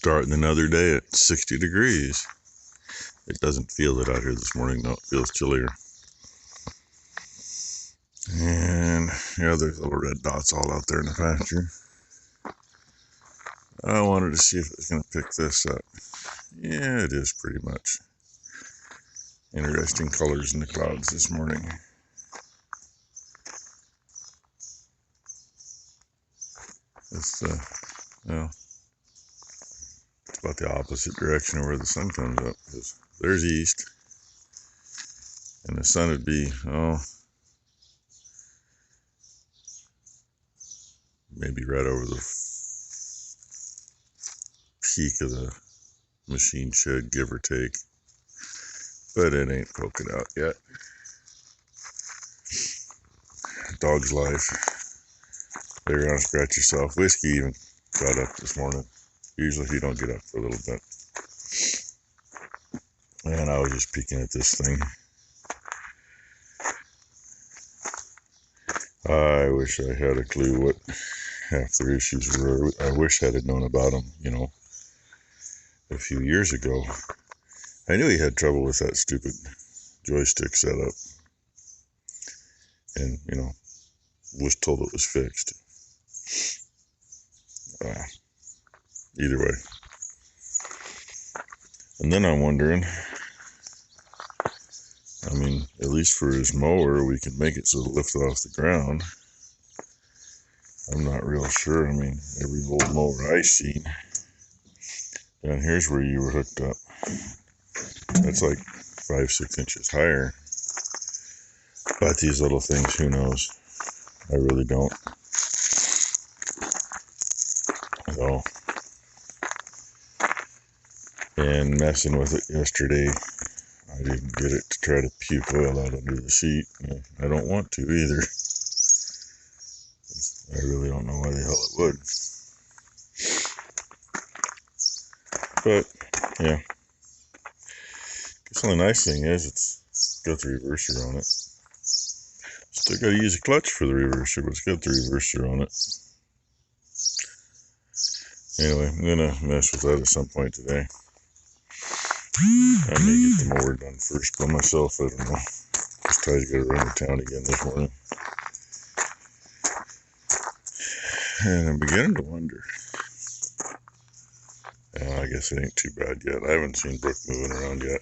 Starting another day at 60 degrees. It doesn't feel it out here this morning, though. It feels chillier. And yeah, there's little red dots all out there in the pasture. I wanted to see if it was going to pick this up. Yeah, it is pretty much. Interesting colors in the clouds this morning. It's well, it's about the opposite direction of where the sun comes up, because there's east, and the sun would be, maybe right over the peak of the machine shed, give or take, but it ain't poking out yet. Dog's life. Lay around, scratch yourself. Whiskey even got up this morning. Usually he don't get up for a little bit. And I was just peeking at this thing. I wish I had a clue what half their issues were. I wish I had known about them, a few years ago. I knew he had trouble with that stupid joystick setup. And, was told it was fixed. Either way. And then I'm wondering, at least for his mower, we can make it so it'll lift off the ground. I'm not real sure. Every old mower I've seen. Down here's where you were hooked up. That's like 5-6 inches higher. But these little things, who knows? I really don't. So, and messing with it yesterday, I didn't get it to try to puke oil out under the seat. I don't want to either. I really don't know why the hell it would. But, yeah. Guess the only nice thing is it's got the reverser on it. Still got to use a clutch for the reverser, but it's got the reverser on it. Anyway, I'm going to mess with that at some point today. I may get the mower done first by myself, I don't know. Just Ty's got to run to town again this morning. And I'm beginning to wonder. I guess it ain't too bad yet. I haven't seen Brooke moving around yet.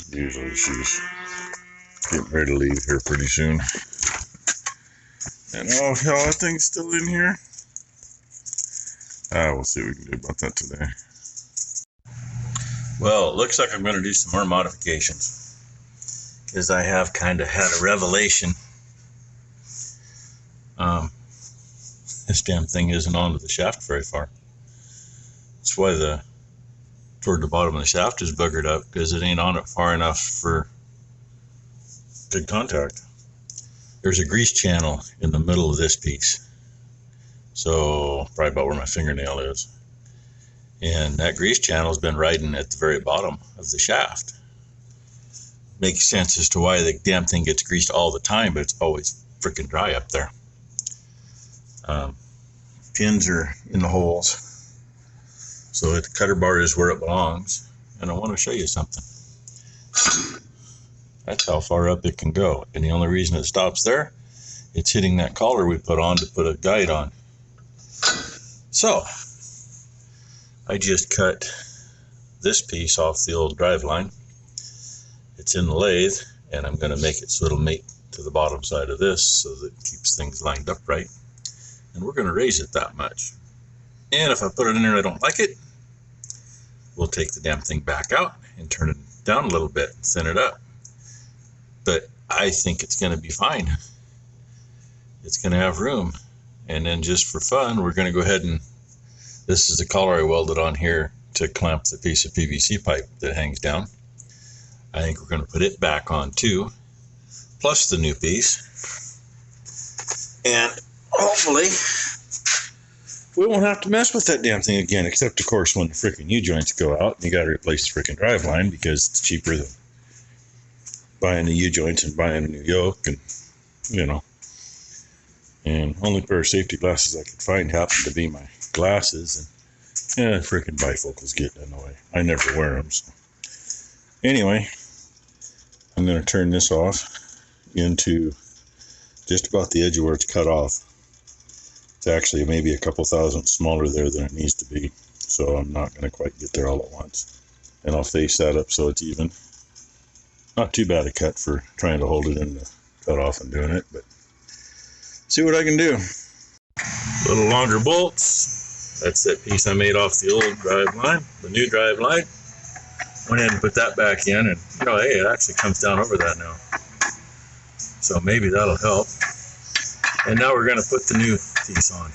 Usually she's getting ready to leave here pretty soon. And oh hell, that thing's still in here. We'll see what we can do about that today. Well, it looks like I'm going to do some more modifications, because I have kind of had a revelation. This damn thing isn't onto the shaft very far. That's why toward the bottom of the shaft is buggered up, because it ain't on it far enough for good contact. There's a grease channel in the middle of this piece. So probably about where my fingernail is. And that grease channel has been riding at the very bottom of the shaft. Makes sense as to why the damn thing gets greased all the time, but it's always freaking dry up there. Pins are in the holes. So the cutter bar is where it belongs. And I want to show you something. That's how far up it can go. And the only reason it stops there, it's hitting that collar we put on to put a guide on. So, I just cut this piece off the old drive line. It's in the lathe, and I'm going to make it so it'll mate to the bottom side of this so that it keeps things lined up right. And we're going to raise it that much. And if I put it in there and I don't like it, we'll take the damn thing back out and turn it down a little bit and thin it up. But I think it's going to be fine. It's going to have room. And then just for fun, we're going to go ahead and, this is the collar I welded on here to clamp the piece of PVC pipe that hangs down. I think we're going to put it back on too, plus the new piece. And hopefully we won't have to mess with that damn thing again, except of course when the freaking U-joints go out and you got to replace the freaking drive line, because it's cheaper than buying the U-joints and buying a new yoke, and and only pair of safety glasses I could find happened to be my glasses, and Yeah, freaking bifocals getting in the way. I never wear them. So. Anyway, I'm going to turn this off into just about the edge of where it's cut off. It's actually maybe a couple thousandths smaller there than it needs to be. So I'm not going to quite get there all at once. And I'll face that up so it's even. Not too bad a cut for trying to hold it in the cut off and doing it, but see what I can do. A little longer bolts. That's that piece I made off the old drive line, the new drive line. Went in and put that back in, and hey, it actually comes down over that now. So maybe that'll help. And now we're going to put the new piece on.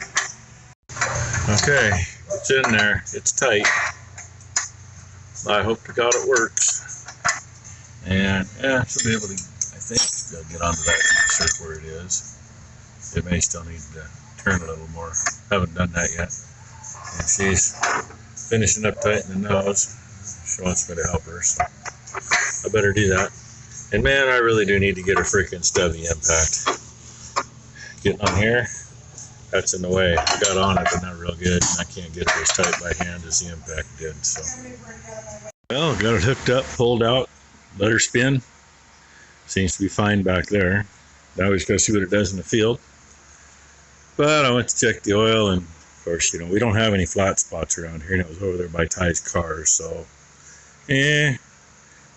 Okay, it's in there. It's tight. I hope to God it works. And yeah, she'll be able to, I think, get onto that shirt where it is. It may still need to turn a little more. Haven't done that yet. And she's finishing up tightening the nose. She wants me to help her, so I better do that. And man, I really do need to get a freaking stubby impact. Getting on here, that's in the way. I got on it, but not real good, and I can't get it as tight by hand as the impact did. So, well, got it hooked up, pulled out, let her spin. Seems to be fine back there. Now we just got to see what it does in the field. But I went to check the oil, and of course, we don't have any flat spots around here, and it was over there by Ty's car, so it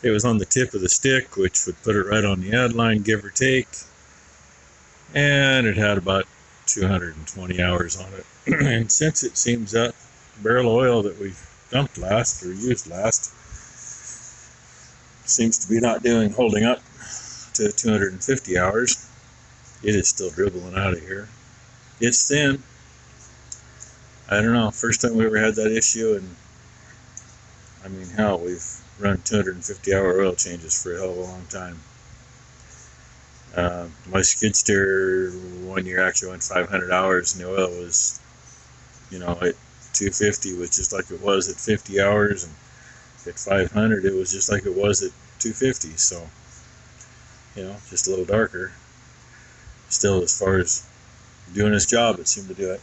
was on the tip of the stick, which would put it right on the ad line, give or take. And it had about 220 hours on it. And since it seems that barrel of oil that we dumped last or used last seems to be not holding up to 250 hours, it is still dribbling out of here. It's thin. I don't know, first time we ever had that issue, and I mean, hell, we've run 250 hour oil changes for a hell of a long time. My skid steer one year actually went 500 hours, and the oil was, at 250 was just like it was at 50 hours, and at 500 it was just like it was at 250. So, just a little darker. Still, as far as doing its job, it seemed to do it.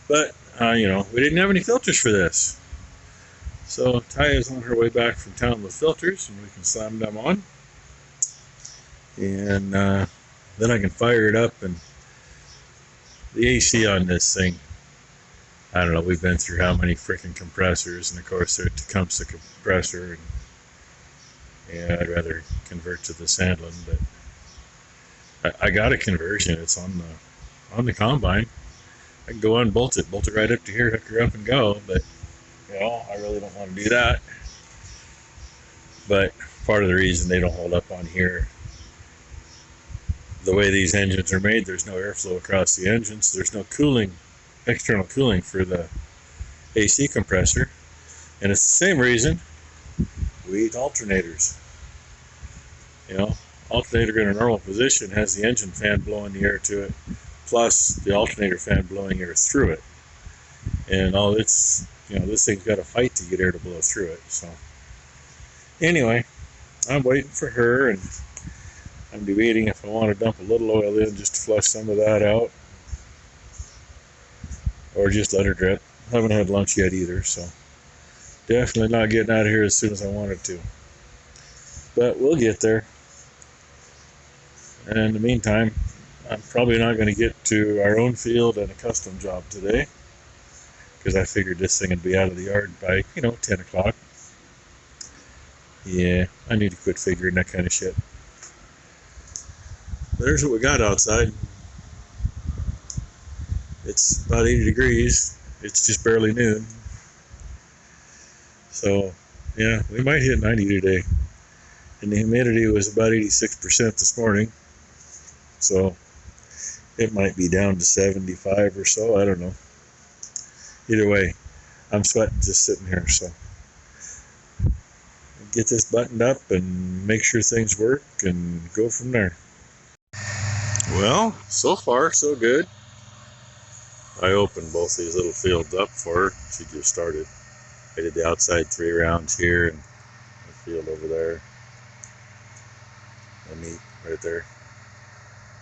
But we didn't have any filters for this. So Ty is on her way back from town with filters, and we can slam them on. And then I can fire it up, and the AC on this thing, I don't know, we've been through how many freaking compressors, and of course there comes the compressor, and I'd rather convert to the Sandlin, but I got a conversion. It's on the combine. I can go unbolt it, bolt it right up to here, hook her up and go, but I really don't want to do that. But part of the reason they don't hold up on here, the way these engines are made, there's no airflow across the engines. There's no cooling, external cooling for the AC compressor. And it's the same reason we eat alternators. Alternator in a normal position has the engine fan blowing the air to it, plus the alternator fan blowing air through it. And this thing's got to fight to get air to blow through it. So anyway, I'm waiting for her, and I'm debating if I want to dump a little oil in just to flush some of that out, or just let her drip. Haven't had lunch yet either, so definitely not getting out of here as soon as I wanted to. But we'll get there. And in the meantime, I'm probably not going to get to our own field and a custom job today, because I figured this thing would be out of the yard by 10 o'clock. Yeah, I need to quit figuring that kind of shit. There's what we got outside. It's about 80 degrees. It's just barely noon. So, yeah, we might hit 90 today. And the humidity was about 86% this morning. So, it might be down to 75 or so. I don't know. Either way, I'm sweating just sitting here. So, get this buttoned up and make sure things work and go from there. Well, so far so good. I opened both these little fields up for her. She just started. I did the outside 3 rounds here and the field over there. The meat right there.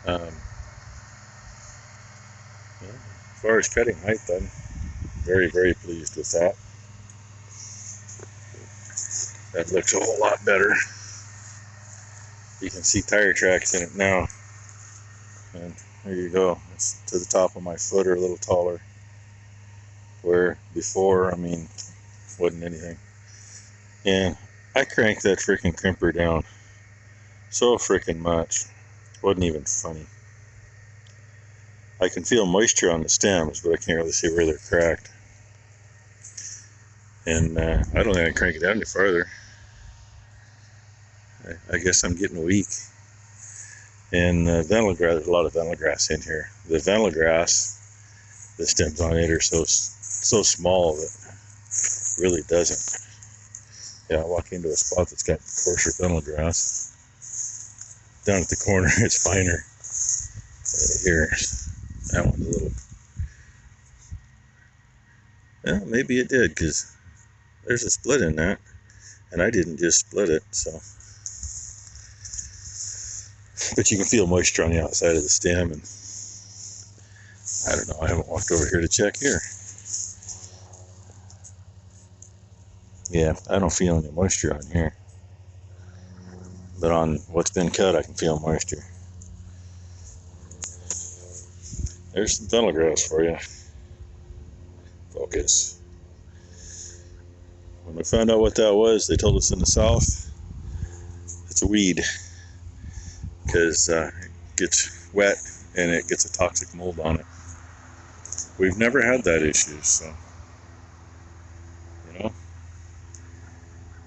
As far as cutting height then, very, very pleased with that. That looks a whole lot better. You can see tire tracks in it now. And there you go. It's to the top of my foot, or a little taller. Where before, I mean, wasn't anything. And I cranked that freaking crimper down so freaking much. Wasn't even funny. I can feel moisture on the stems, but I can't really see where they're cracked. And I don't think I can crank it down any farther. I guess I'm getting weak. And ventil grass, there's a lot of ventil grass in here. The ventil grass, the stems on it are so small that it really doesn't. Yeah, I walk into a spot that's got coarser ventil grass. Down at the corner, it's finer. Here, that one's a little. Well, maybe it did, because there's a split in that, and I didn't just split it, so. But you can feel moisture on the outside of the stem, and I don't know, I haven't walked over here to check here. Yeah, I don't feel any moisture on here. But on what's been cut, I can feel moisture. There's some ventil grass for you. Focus. When we found out what that was, they told us in the south, it's a weed. Because it gets wet and it gets a toxic mold on it. We've never had that issue, so, you know.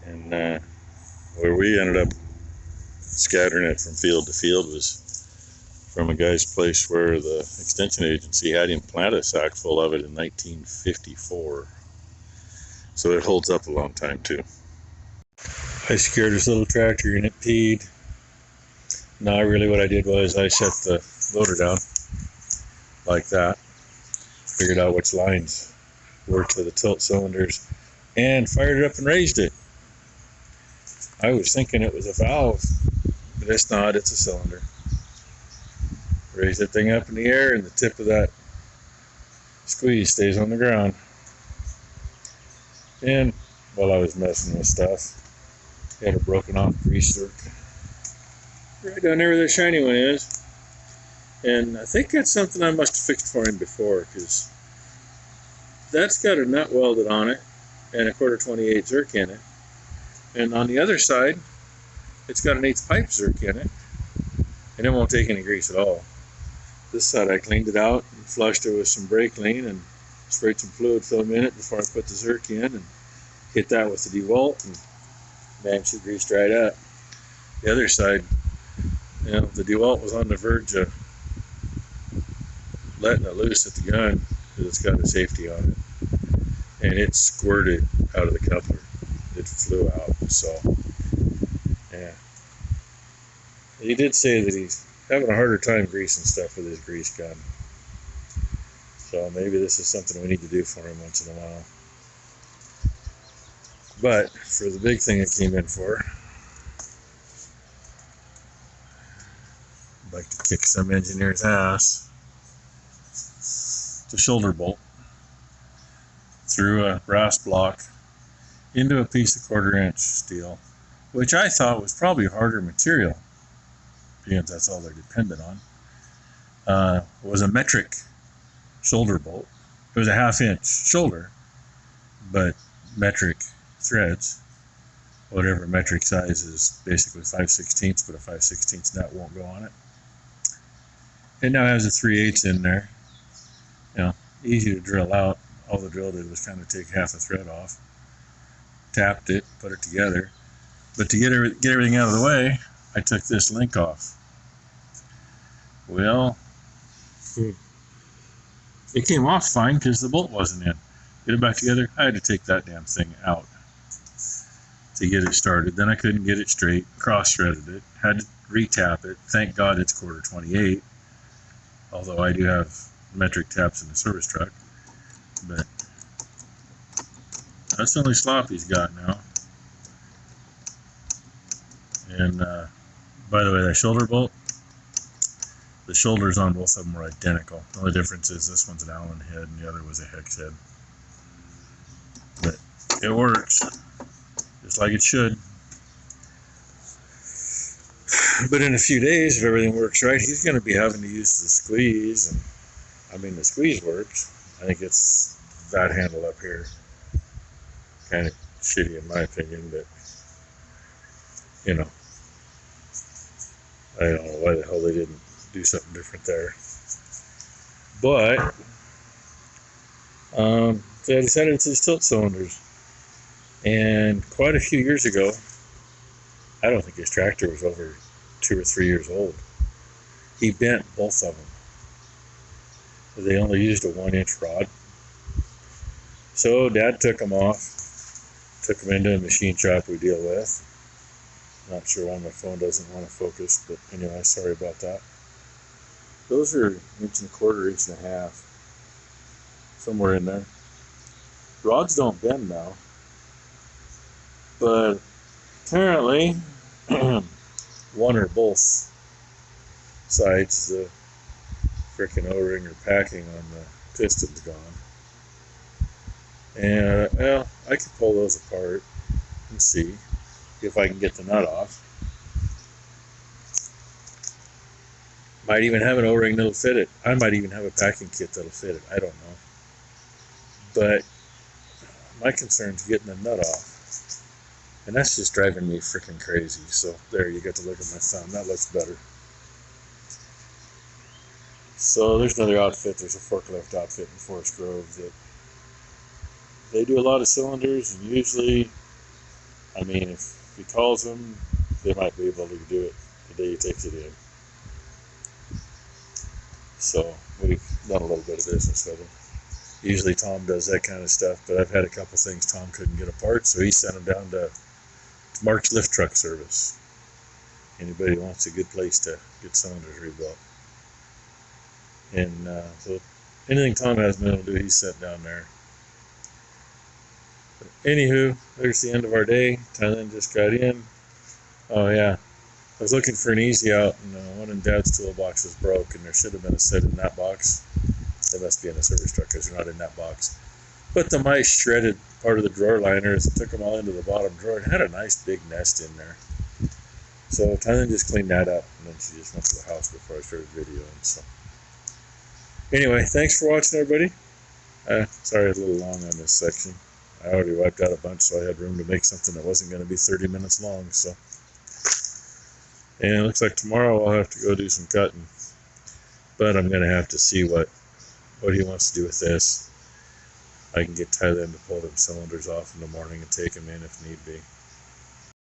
And where we ended up scattering it from field to field was from a guy's place where the extension agency had him plant a sack full of it in 1954. So it holds up a long time too. I secured this little tractor and it peed. Now really what I did was I set the loader down like that, figured out which lines were to the tilt cylinders, and fired it up and raised it. I was thinking it was a valve, but it's not, it's a cylinder. Raise that thing up in the air and the tip of that squeeze stays on the ground. And while I was messing with stuff, had a broken off grease zerk right down there where the shiny one is. And I think that's something I must have fixed for him before, because that's got a nut welded on it and a 1/4-28 zerk in it. And on the other side, it's got an 1/8 pipe zerk in it, and it won't take any grease at all. This side I cleaned it out and flushed it with some brake clean and sprayed some fluid film in it before I put the zerk in, and hit that with the DeWalt, and bam, she greased right up. The other side, you know, the DeWalt was on the verge of letting it loose at the gun because it's got a safety on it, and it squirted out of the coupler. It flew out. So yeah, he did say that he's having a harder time greasing stuff with his grease gun, so maybe this is something we need to do for him once in a while. But for the big thing it came in for, I'd like to kick some engineer's ass. It's a shoulder bolt through a brass block into a piece of 1/4-inch steel, which I thought was probably harder material, because that's all they're dependent on. It was a metric shoulder bolt. It was a 1/2-inch shoulder, but metric threads, whatever metric size is, basically 5/16, but a 5/16 nut won't go on it. It now has a 3/8 in there. You know, easy to drill out. All the drill did was kind of take half a thread off, tapped it, put it together. But to get everything out of the way, I took this link off. Well, it came off fine because the bolt wasn't in. Get it back together, I had to take that damn thing out to get it started. Then I couldn't get it straight, cross-threaded it, had to re-tap it. Thank God it's 1/4-28, although I do have metric taps in the service truck. But that's the only slop he's got now. And by the way, that shoulder bolt, the shoulders on both of them are identical. The only difference is this one's an Allen head and the other was a hex head. It works, just like it should. But in a few days, if everything works right, he's going to be having to use the squeeze. And I mean, the squeeze works. I think it's that handle up here. Kind of shitty in my opinion, but you know, I don't know why the hell they didn't do something different there. But so I decided it's his tilt cylinders. And quite a few years ago, I don't think his tractor was over 2 or 3 years old. He bent both of them. They only used a 1-inch rod. So Dad took them off, took them into a machine shop we deal with. Not sure why my phone doesn't want to focus, but anyway, sorry about that. Those are 1.25 inches, 1.5 inches, somewhere in there. Rods don't bend now, but apparently one or both sides, the frickin' O-ring or packing on the piston's gone. And well, I could pull those apart and see if I can get the nut off. Might even have an O-ring that'll fit it. I might even have a packing kit that'll fit it. I don't know. But my concern is getting the nut off. And that's just driving me freaking crazy. So there, you get to look at my thumb. That looks better. So there's another outfit. There's a forklift outfit in Forest Grove that they do a lot of cylinders, and usually, I mean, if he calls them, they might be able to do it the day he takes it in. So we've done a little bit of business with him. Usually Tom does that kind of stuff, but I've had a couple things Tom couldn't get apart, so he sent them down to Mark's Lift Truck Service. Anybody who wants a good place to get cylinders rebuilt. And so anything Tom hasn't been able to do, he's sent down there. But anywho, there's the end of our day. Thailand just got in. Oh yeah, I was looking for an easy out, and one in Dad's toolbox was broke, and there should have been a set in that box. They must be in the service truck because they're not in that box. But the mice shredded part of the drawer liners and took them all into the bottom drawer and had a nice big nest in there. So Thailand just cleaned that up, and then she just went to the house before I started videoing. So anyway, thanks for watching, everybody. Sorry I was a little long on this section. I already wiped out a bunch, so I had room to make something that wasn't going to be 30 minutes long. So, and it looks like tomorrow I'll have to go do some cutting, but I'm going to have to see what he wants to do with this. I can get Thailand to pull them cylinders off in the morning and take them in if need be.